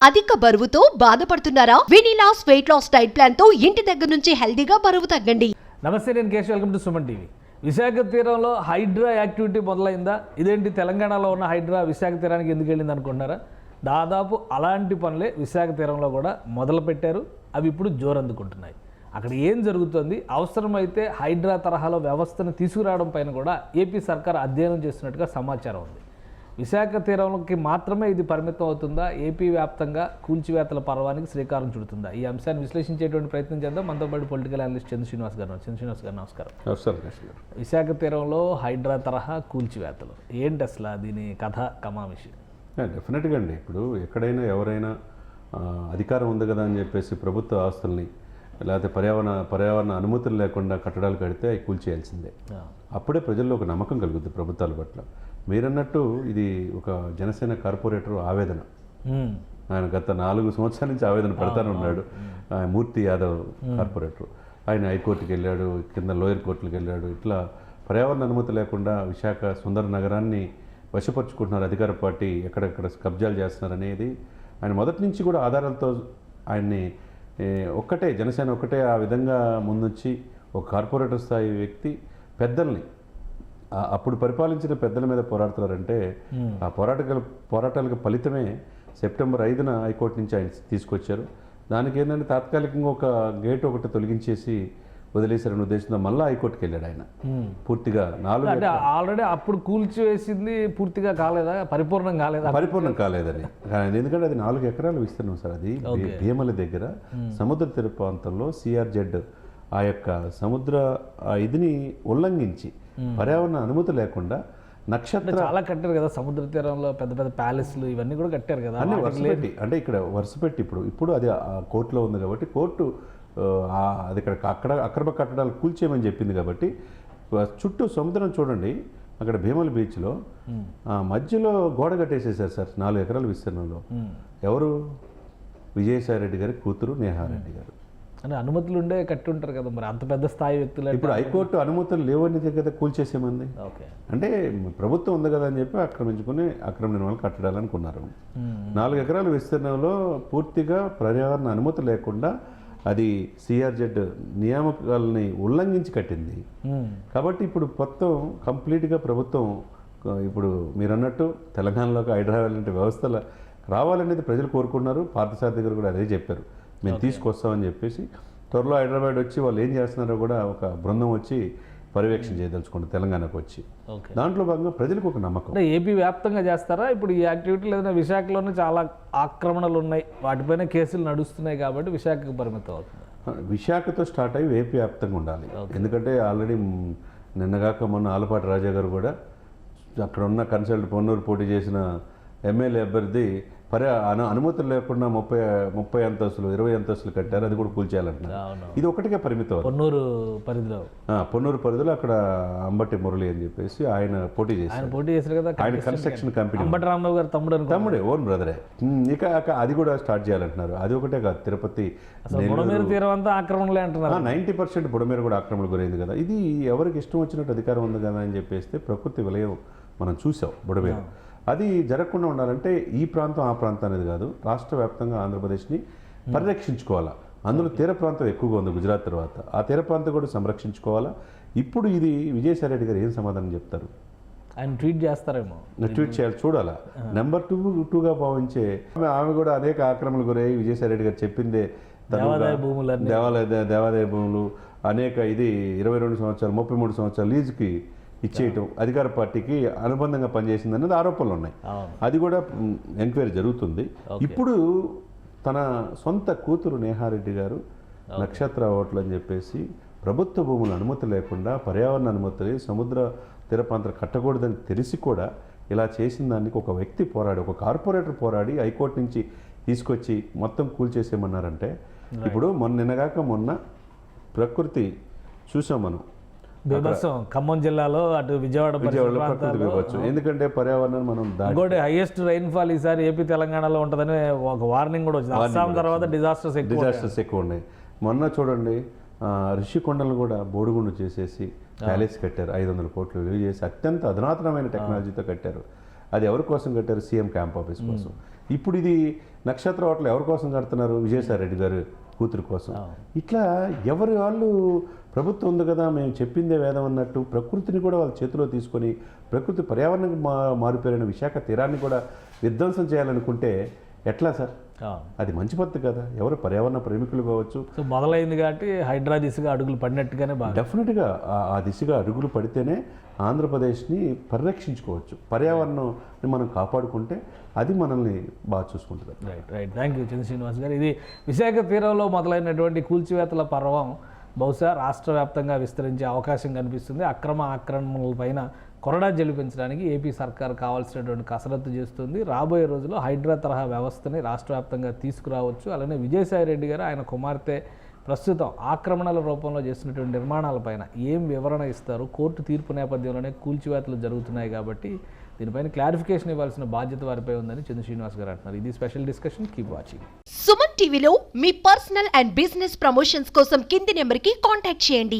అధిక బరువుతో బాధపడుతున్నారా? వినీలాస్ వెయిట్ లాస్ డైట్ ప్లాన్ తో ఇంటి దగ్గర నుంచి హెల్దీగా బరువు తగ్గండి. నమస్తే, నేను Keshav. Welcome to Suman TV. Visakha తీరంలో హైడ్రా యాక్టివిటీ మొదలైందా? ఇదేంటి తెలంగాణలో ఉన్న హైడ్రా విశాఖ తీరానికి ఎందుకు వెళ్ళింది అనుకుంటున్నారా? దాదాపు అలాంటి పనులే విశాఖ తీరంలో కూడా మొదలు పెట్టారు. అవి ఇప్పుడు జోరందుకుంటున్నాయి. అక్కడ ఏం జరుగుతుంది, అవసరమైతే హైడ్రా తరహాలో వ్యవస్థను తీసుకురావడం పైన కూడా ఏపీ సర్కార్ అధ్యయనం చేస్తున్నట్టుగా సమాచారం ఉంది. విశాఖ తీరంలోకి మాత్రమే ఇది పరిమితం అవుతుందా? ఏపీ వ్యాప్తంగా కూల్చివేతల పర్వానికి శ్రీకారం చుడుతుందా? ఈ అంశాన్ని విశ్లేషించేటువంటి ప్రయత్నం చేద్దాం. మనతో పాటు పొలిటికల్ అనలిస్ట్ చంద్ర శ్రీనివాస్ గారు. నమస్కారం. విశాఖ తీరంలో హైడ్రా తరహా కూల్చివేతలు ఏంటి అసలు దీని కథ కమామిషి? డెఫినెట్గా అండి. ఇప్పుడు ఎక్కడైనా ఎవరైనా అధికారం ఉంది కదా అని చెప్పేసి ప్రభుత్వ ఆస్తుల్ని లేకపోతే పర్యావరణ అనుమతులు లేకుండా కట్టడాలు కడితే అవి కూల్చేయాల్సిందే. అప్పుడే ప్రజల్లో ఒక నమ్మకం కలుగుతుంది ప్రభుత్వాల పట్ల. మీరన్నట్టు ఇది ఒక జనసేన కార్పొరేటర్ ఆవేదన. ఆయన గత 4 సంవత్సరాల నుంచి ఆవేదన పడతానే ఉన్నాడు. మూర్తి యాదవ్ కార్పొరేటర్. ఆయన హైకోర్టుకి వెళ్ళాడు, కింద లోయర్ కోర్టులకు వెళ్ళాడు. ఇట్లా పర్యావరణ అనుమతి లేకుండా విశాఖ సుందర నగరాన్ని వశపరుచుకుంటున్నారు అధికార పార్టీ, ఎక్కడెక్కడ కబ్జాలు చేస్తున్నారు అనేది ఆయన మొదటి నుంచి కూడా ఆధారాలతో ఆయన్ని జనసేన ఒక్కటే ఆ విధంగా ముందుంచి ఒక కార్పొరేటర్ స్థాయి వ్యక్తి పెద్దల్ని అప్పుడు పరిపాలించిన పెద్దల మీద పోరాడుతున్నారంటే ఆ పోరాటాలకు ఫలితమే సెప్టెంబర్ 5న హైకోర్టు నుంచి ఆయన తీసుకొచ్చారు. దానికి ఏంటంటే తాత్కాలికంగా ఒక గేట్ ఒకటి తొలగించేసి వదిలేశారని ఉద్దేశంతో మళ్ళీ హైకోర్టుకి వెళ్ళాడు ఆయన. పూర్తిగా 4 అంటే ఆల్రెడీ అప్పుడు కూల్చివేసింది పూర్తిగా కాలేదా? పరిపూర్ణం కాలేదని. ఎందుకంటే అది 4 ఎకరాలు విస్తీర్ణం సార్. అది భీమల దగ్గర సముద్ర తీర ప్రాంతంలో సిఆర్జెడ్ ఆ యొక్క సముద్ర ఇదిని ఉల్లంఘించి పర్యావరణ అనుమతి లేకుండా నక్షత్ర చాలా కట్టారు కదా సముద్ర తీరంలో, పెద్ద పెద్ద ప్యాలెస్లు ఇవన్నీ కూడా కట్టారు కదా. అన్ని వరుసపెట్టి, అంటే ఇక్కడ వరుసపెట్టి ఇప్పుడు అది కోర్టులో ఉంది కాబట్టి కోర్టు అది అక్కడ అక్రమ కట్టడాలు కూల్చేయమని చెప్పింది కాబట్టి చుట్టూ సముద్రం చూడండి. అక్కడ భీమల బీచ్లో మధ్యలో గోడ కట్టేసేసారు సార్ 4 ఎకరాల విస్తీర్ణంలో. ఎవరు? విజయసాయి రెడ్డి గారి కూతురు నేహారెడ్డి గారు. అంటే అనుమతులు ఉండే కట్టి ఉంటారు కదా, మరి అంత పెద్ద స్థాయి వ్యక్తులు. ఇప్పుడు హైకోర్టు అనుమతులు లేవని కదా కూల్చేసేమంది. అంటే ప్రభుత్వం ఉంది కదా అని చెప్పి అక్రమ నిర్మాణాలు కట్టడాలనుకున్నారు. 4 ఎకరాల విస్తీర్ణంలో పూర్తిగా పర్యావరణ అనుమతి లేకుండా అది సిఆర్జెడ్ నియామకాలని ఉల్లంఘించి కట్టింది. కాబట్టి ఇప్పుడు మొత్తం కంప్లీట్గా ప్రభుత్వం ఇప్పుడు మీరు అన్నట్టు తెలంగాణలోకి హైడ్రా లాంటి వ్యవస్థలు రావాలనేది ప్రజలు కోరుకున్నారు. పార్థసారథి గారు కూడా అదే చెప్పారు, మేము తీసుకొస్తామని చెప్పేసి. త్వరలో హైదరాబాద్ వచ్చి వాళ్ళు ఏం చేస్తున్నారో కూడా ఒక బృందం వచ్చి పర్యవేక్షణ చేయదలుచుకుంటారు తెలంగాణకు వచ్చి. దాంట్లో భాగంగా ప్రజలకు ఒక నమ్మకం. అంటే ఏపీ వ్యాప్తంగా చేస్తారా ఇప్పుడు ఈ యాక్టివిటీ? లేదా విశాఖలోనే చాలా ఆక్రమణలు ఉన్నాయి, వాటిపైన కేసులు నడుస్తున్నాయి కాబట్టి విశాఖకు పరిమితం అవుతుంది? విశాఖతో స్టార్ట్ అయ్యి ఏపీ వ్యాప్తంగా ఉండాలి. ఎందుకంటే ఆల్రెడీ నిన్నగాక మొన్న ఆలపాటి రాజా గారు కూడా అక్కడ ఉన్న కన్సల్ట్ పొన్నూరు పోటీ చేసిన ఎమ్మెల్యే అభ్యర్థి అనుమతులు లేకుండా 30 అంతస్తులు 20 అంతస్తులు కట్టారు. అది కూడా కూల్చేయాలంటున్నారు. ఇది ఒకటిగా పరిమితం. పొన్నూరు పరిధిలో అక్కడ అంబటి మురళి అని చెప్పేసి ఆయన పోటీ చేశారు కదా. ఆయన కన్స్ట్రక్షన్ కంపెనీ అంబటి రామరావు గారు తమ్ముడే, ఓన్ బ్రదరే. ఇక అది కూడా స్టార్ట్ చేయాలంటున్నారు. అది ఒకటే కాదు, తిరుపతి తీరం అంతా ఆక్రమణలే అంటున్నారు. 90% బుడమేర కూడా ఆక్రమణ గురైంది కదా. ఇది ఎవరికి ఇష్టం వచ్చినట్టు అధికారం ఉంది కదా అని చెప్పేస్తే ప్రకృతి విలయం మనం చూసాం బుడమేర. అది జరగకుండా ఉండాలంటే ఈ ప్రాంతం ఆ ప్రాంతం అనేది కాదు, రాష్ట్ర వ్యాప్తంగా ఆంధ్రప్రదేశ్ని పరిరక్షించుకోవాలా. అందులో తీర ప్రాంతం ఎక్కువగా ఉంది గుజరాత్ తర్వాత. ఆ తీర ప్రాంతం కూడా సంరక్షించుకోవాలా. ఇప్పుడు ఇది విజయసాయి రెడ్డి గారు ఏం సమాధానం చెప్తారు? ఆయన ట్వీట్ చేస్తారేమో. ట్వీట్ చేయాలి, చూడాలా. నెంబర్ 2గా భావించే ఆమె కూడా అనేక ఆక్రమణలు గురై విజయసాయి రెడ్డి గారు చెప్పిందే దేవాదాయ భూములు అనేక 22 సంవత్సరాలు 33 సంవత్సరాలు లీజుకి ఇచ్చేయటం అధికార పార్టీకి అనుబంధంగా పనిచేసింది అన్నది ఆరోపణలు ఉన్నాయి. అది కూడా ఎంక్వైరీ జరుగుతుంది. ఇప్పుడు తన సొంత కూతురు నేహారెడ్డి గారు నక్షత్ర హోటల్ అని చెప్పేసి ప్రభుత్వ భూముల అనుమతి లేకుండా పర్యావరణ అనుమతులు సముద్ర తీర ప్రాంతాలు కట్టకూడదని తెలిసి కూడా ఇలా చేసిన దానికి ఒక వ్యక్తి ఒక కార్పొరేటర్ పోరాడి హైకోర్టు నుంచి తీసుకొచ్చి మొత్తం కూల్చేసేయమన్నారంటే ఇప్పుడు మొన్న ప్రకృతి చూసాం మనం. ఖమ్మం జిల్లాలో అటు విజయవాడలో ఎందుకంటే పర్యావరణం మనం ఇంకోటి హైయెస్ట్ రైన్ఫాల్ ఈసారి ఏపీ తెలంగాణలో ఉంటుందని ఒక వార్నింగ్ కూడా వచ్చింది. అస్సాం తర్వాత డిజాస్టర్స్ ఎక్కువ ఉన్నాయి. మొన్న చూడండి రిషికొండలు కూడా బోడిగుండు చేసేసి ప్యాలెస్ కట్టారు. 500 కోట్లు విలువ చేసి అత్యంత అధునాతనమైన టెక్నాలజీతో కట్టారు. అది ఎవరి కోసం కట్టారు? సీఎం క్యాంప్ ఆఫీస్ కోసం. ఇప్పుడు ఇది నక్షత్ర హోటల్ ఎవరి కోసం కడుతున్నారు? విజయసాయి రెడ్డి గారు కూతురు కోసం. ఇట్లా ఎవరి వాళ్ళు ప్రభుత్వం ఉంది కదా మేము చెప్పిందే వేదం అన్నట్టు ప్రకృతిని కూడా వాళ్ళ చేతిలో తీసుకొని ప్రకృతి పర్యావరణానికి మారిపోయిన విశాఖ తీరాన్ని కూడా విధ్వంసం చేయాలనుకుంటే ఎట్లా సార్? అది మంచి పద్ధతి కదా. ఎవరు పర్యావరణ ప్రేమికులు కావచ్చు. సో మొదలైంది కాబట్టి హైడ్రా దిశగా అడుగులు పడినట్టుగానే బాగా డెఫినెట్గా ఆ దిశగా అడుగులు పడితేనే ఆంధ్రప్రదేశ్ని పరిరక్షించుకోవచ్చు. పర్యావరణాన్ని మనం కాపాడుకుంటే అది మనల్ని బాగా చూసుకుంటుంది. రైట్. థ్యాంక్ యూ చంద్ర శ్రీనివాస్ గారు. ఇది విశాఖ తీరంలో మొదలైనటువంటి కూల్చివేతల పర్వం బహుశా రాష్ట్ర వ్యాప్తంగా విస్తరించే అవకాశం కనిపిస్తుంది. అక్రమ ఆక్రమణలపైన కొరడా జలిపించడానికి ఏపీ సర్కార్ కావాల్సినటువంటి కసరత్తు చేస్తుంది. రాబోయే రోజుల్లో హైడ్రా తరహా వ్యవస్థని రాష్ట్ర వ్యాప్తంగా తీసుకురావచ్చు. అలానే విజయసాయి రెడ్డి గారు ఆయన కుమార్తె ప్రస్తుతం ఆక్రమణల రూపంలో చేసినటువంటి నిర్మాణాలపైన ఏం వివరణ ఇస్తారు? కోర్టు తీర్పు నేపథ్యంలోనే కూల్చివేతలు జరుగుతున్నాయి కాబట్టి దీనిపైన క్లారిఫికేషన్ ఇవ్వాల్సిన బాధ్యత వారిపై ఉందని చంద్ర శ్రీనివాస్ గారు అంటున్నారు. ఇది special discussion. Keep watching. Suman టీవీలో మీ పర్సనల్ అండ్ బిజినెస్ ప్రమోషన్స్ కోసం కింది నెంబర్కి కాంటాక్ట్ చేయండి.